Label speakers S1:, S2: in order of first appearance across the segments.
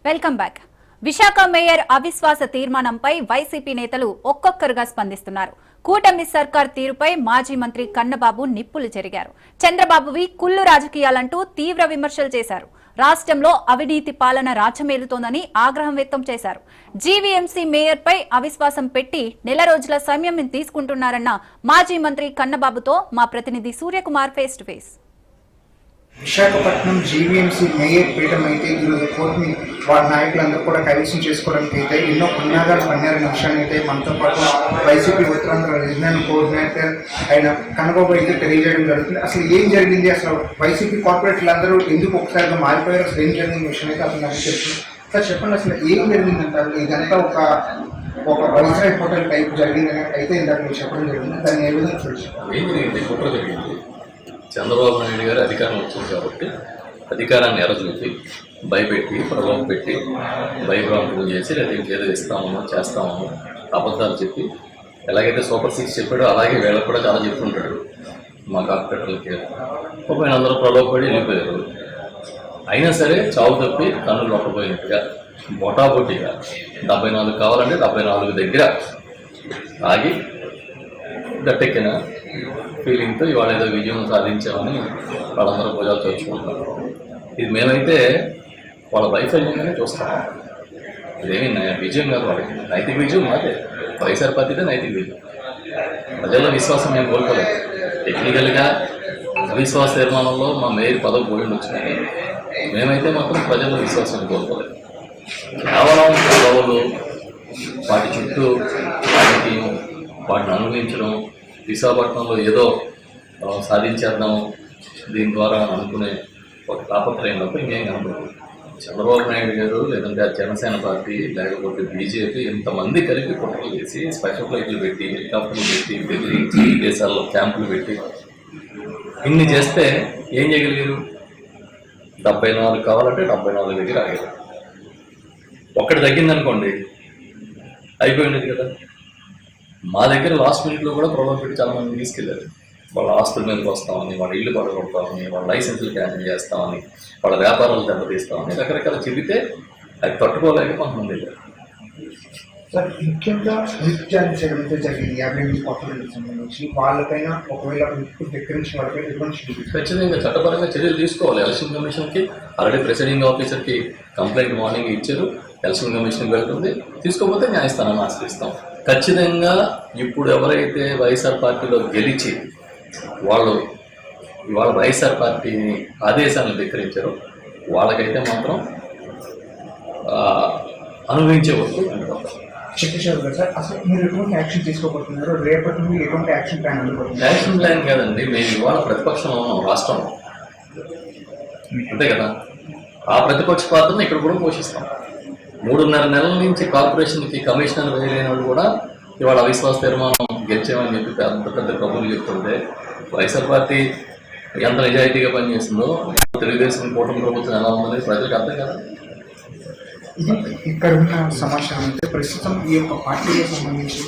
S1: Welcome back. Visakha mayor అవిశ్వాస తీర్మానంపై YCP నేతలు ఒక్కొక్కరుగా స్పందిస్తున్నారు. కూటమి సర్కార్ తీరుపై మాజీ మంత్రి కన్నబాబు నిప్పులు చెరిగారు. చంద్రబాబువి కుళ్ళు రాజకీయాలంటూ తీవ్ర విమర్శలు చేశారు. రాష్ట్రంలో అవినీతి పాలన రాజ్యమేలుతోందని ఆగ్రహం వ్యక్తం చేశారు. జీవీఎంసీ మేయర్పై అవిశ్వాసం పెట్టి నెల రోజుల సమయం తీసుకుంటున్నారన్న మాజీ మంత్రి కన్నబాబుతో మా ప్రతినిధి Suryakumar face to face.
S2: Visakhapatnam GVMC mayor పీఠం అయితే ఈరోజు కోర్టుని వారి నాయకులందరూ కూడా కైవసం చేసుకోవడానికి అయితే ఎన్నో పుణ్యాగాలు పన్నారనే విషయాన్ని అయితే మనతో పాటు వైసీపీ ఉత్తరాంధ్ర రీజనల్ కోఆర్డినేటర్ అయిన కన్నబాబు అయితే తెలియజేయడం జరుగుతుంది. అసలు ఏం జరిగింది, అసలు వైసీపీ కార్పొరేటర్లు అందరూ ఎందుకు ఒకసారిగా మారిపోయారు, అసలు ఏం జరిగింది విషయం అయితే అతను నాకు చెప్తుంది. సార్ చెప్పండి, అసలు ఏం జరిగిందంటారు? ఇదంతా ఒక వైస్రాయ్ హోటల్ టైప్ జరిగిందని అయితే ఇందాక మీరు చెప్పడం జరిగింది. దాన్ని ఏ విధంగా చూసి
S3: చంద్రబాబు నాయుడు గారు అధికారం వచ్చింది కాబట్టి అధికారాన్ని ఎరచూపి భయపెట్టి ప్రలోభం పెట్టి భయభ్రాంతులు చేసి లేదా ఇంకేదో ఇస్తామో చేస్తామో అబద్ధాలు చెప్పి ఎలాగైతే సూపర్ 6 చెప్పాడో అలాగే వీళ్ళకి కూడా చాలా చెప్తుంటాడు. మా కార్పొరేటర్లకి పోయిన అందరూ ప్రలోభపడి వెళ్ళిపోయారు. అయినా సరే చావు తప్పి కన్నులు లొట్టపోయినట్టుగా బొటాబొట్టిగా 74 కావాలంటే 74 దగ్గర ఆగి గట్టెక్కిన ఫీలింగ్తో ఇవాళ ఏదో విజయం సాధించామని వాళ్ళందరూ భుజాలు చదువుకుంటున్నారు. ఇది మేమైతే వాళ్ళ వైఫల్యంగానే చూస్తాం. ఇదేమి విజయం కాదు, వాళ్ళకి నైతిక విజయం మాదే. వైఎస్ఆర్ పార్టీదే నైతిక విజయం. ప్రజల విశ్వాసం మేము కోల్పోలేదు. టెక్నికల్గా అవిశ్వాస తీర్మానంలో మా మేయర్ పదవి పోయి వచ్చినాయి. మేమైతే మాత్రం ప్రజల విశ్వాసం కోల్పోలేదు. కేవలం పదవులు వాటి చుట్టూ రాజకీయం వాటిని అనుభవించడం, విశాఖపట్నంలో ఏదో సాధించేద్దాం దీని ద్వారా అనుకునే ఒక తాపత్రయం తప్ప ఇంకేం కనపడదు. చంద్రబాబు నాయుడు గారు లేదంటే జనసేన పార్టీ లేకపోతే బీజేపీ ఇంతమంది కలిపి కుట్రలు చేసి స్పెషల్ ఫ్లైట్లు పెట్టి హెలికాప్టర్లు పెట్టి బెదిరించి దేశాల్లో క్యాంపులు పెట్టి ఇన్ని చేస్తే ఏం చేయగలిగారు? 74 కావాలంటే 74 దగ్గర ఆగారు. ఒక్కటి తగ్గిందనుకోండి అయిపోయినది కదా. మా దగ్గర లాస్ట్ మినిట్లో కూడా ప్రలోభం పెట్టి చాలా మంది తీసుకెళ్ళారు. వాళ్ళ ఆస్తుల మీదకి వస్తామని, వాళ్ళ ఇల్లు పడగొడతామని, వాళ్ళ లైసెన్సులు క్యాన్సిల్ చేస్తామని, వాళ్ళ వ్యాపారాలు దెబ్బతీస్తామని రకరకాల చెబితే అది తట్టుకోలేక కొంతమంది వెళ్ళారు.
S2: సార్, ముఖ్యంగా నిత్యాన్ని చేయడంతో జరిగింది 58 కోట్లకు సంబంధించి వాళ్ళపైన ఒకవేళ ధిక్కరించిన వాళ్ళపై
S3: ఖచ్చితంగా చట్టపరంగా చర్యలు తీసుకోవాలి. ఎలక్షన్ కమిషన్కి ఆల్రెడీ ప్రిసైడింగ్ ఆఫీసర్కి కంప్లైంట్ మార్నింగ్ ఇచ్చారు. ఎలక్షన్ కమిషన్కి వెళ్తుంది. తీసుకోకపోతే న్యాయస్థానాన్ని ఆశ్రయిస్తాం. ఖచ్చితంగా ఇప్పుడు ఎవరైతే వైఎస్ఆర్ పార్టీలో గెలిచి వాళ్ళు ఇవాళ వైఎస్ఆర్ పార్టీని ఆదేశాలను ధిక్కరించారో వాళ్ళకైతే మాత్రం అనుభవించే వరకు
S2: చెప్పేశారు కదా సార్. అసలు మీరు ఎటువంటి యాక్షన్ తీసుకోబోతున్నారు? రేపటి నుండి ఎటువంటి యాక్షన్ ప్లాన్ అనుకుంటున్నారు?
S3: యాక్షన్ ప్లాన్ కాదండి, మేము ఇవాళ ప్రతిపక్షంలో ఉన్నాం రాష్ట్రంలో, అంతే కదా. ఆ ప్రతిపక్ష పాత్రను ఇక్కడ కూడా పోషిస్తాం. 3.5 నెలల నుంచి కార్పొరేషన్కి కమిషనర్ వేయలేని వాళ్ళు కూడా ఇవాళ అవిశ్వాస తీర్మానం గెలిచామని చెప్పి పెద్ద పెద్ద కబుర్లు చెప్తుంటే వైఎస్ఆర్ పార్టీ ఎంత నిజాయితీగా పనిచేస్తుందో, తెలుగుదేశం కూటమి ప్రభుత్వం ఎలా ఉందనేది ప్రజలకు అర్థం కదా.
S2: ఇక్కడ ఉన్న సమాచారం అయితే ప్రస్తుతం ఈ యొక్క పార్టీలకు సంబంధించి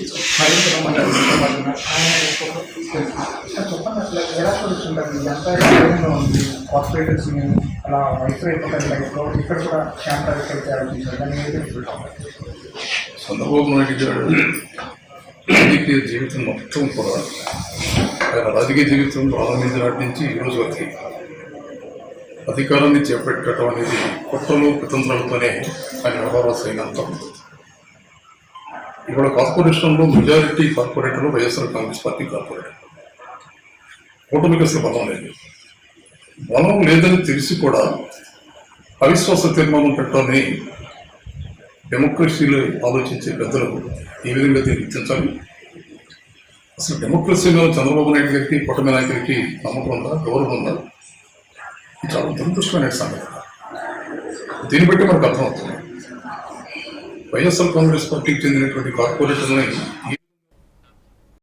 S2: చెప్పండి, అసలు ఎలా చూస్తుంటారు? ఇదంతా విధంగా ఉంది. కార్పొరేటర్స్ అలా వైస్రాయ్ హోటల్ లైఫ్లో ఇక్కడ కూడా శాంతాలు ఆలోచించారు. దాన్ని ఏదైతే
S4: చంద్రబాబు నాయుడు గారు రాజకీయ జీవితం మొత్తం కూడా ఆయన రాజకీయ జీవితం ప్రారంభించిన నాటి నుంచి ఈరోజు వరకు అధికారాన్ని చేపట్టడం అనేది కుట్రలు కుతంత్రాలతోనే ఆయన వ్యవహార శైలి అంతా ఉంటుంది. ఇవాళ కార్పొరేషన్లో మెజారిటీ కార్పొరేటర్లు వైఎస్ఆర్ కాంగ్రెస్ పార్టీ కార్పొరేటర్. కూటమికి అసలు బలం లేదు. బలం లేదని తెలిసి కూడా అవిశ్వాస తీర్మానం పెట్టాలని డెమోక్రసీలో ఆలోచించే పెద్దలు ఈ విధంగా గుర్తించాలి. అసలు డెమోక్రసీలో చంద్రబాబు నాయుడు గారికి కూటమి నాయకులకి నమ్మకం ఉందా, గౌరవం ఉందా? చాలా దురదృష్టమైన సంగతి. దీన్ని బట్టి మనకు అర్థమవుతుంది వైఎస్ఆర్ కాంగ్రెస్ పార్టీకి చెందినటువంటి కార్పొరేటర్ని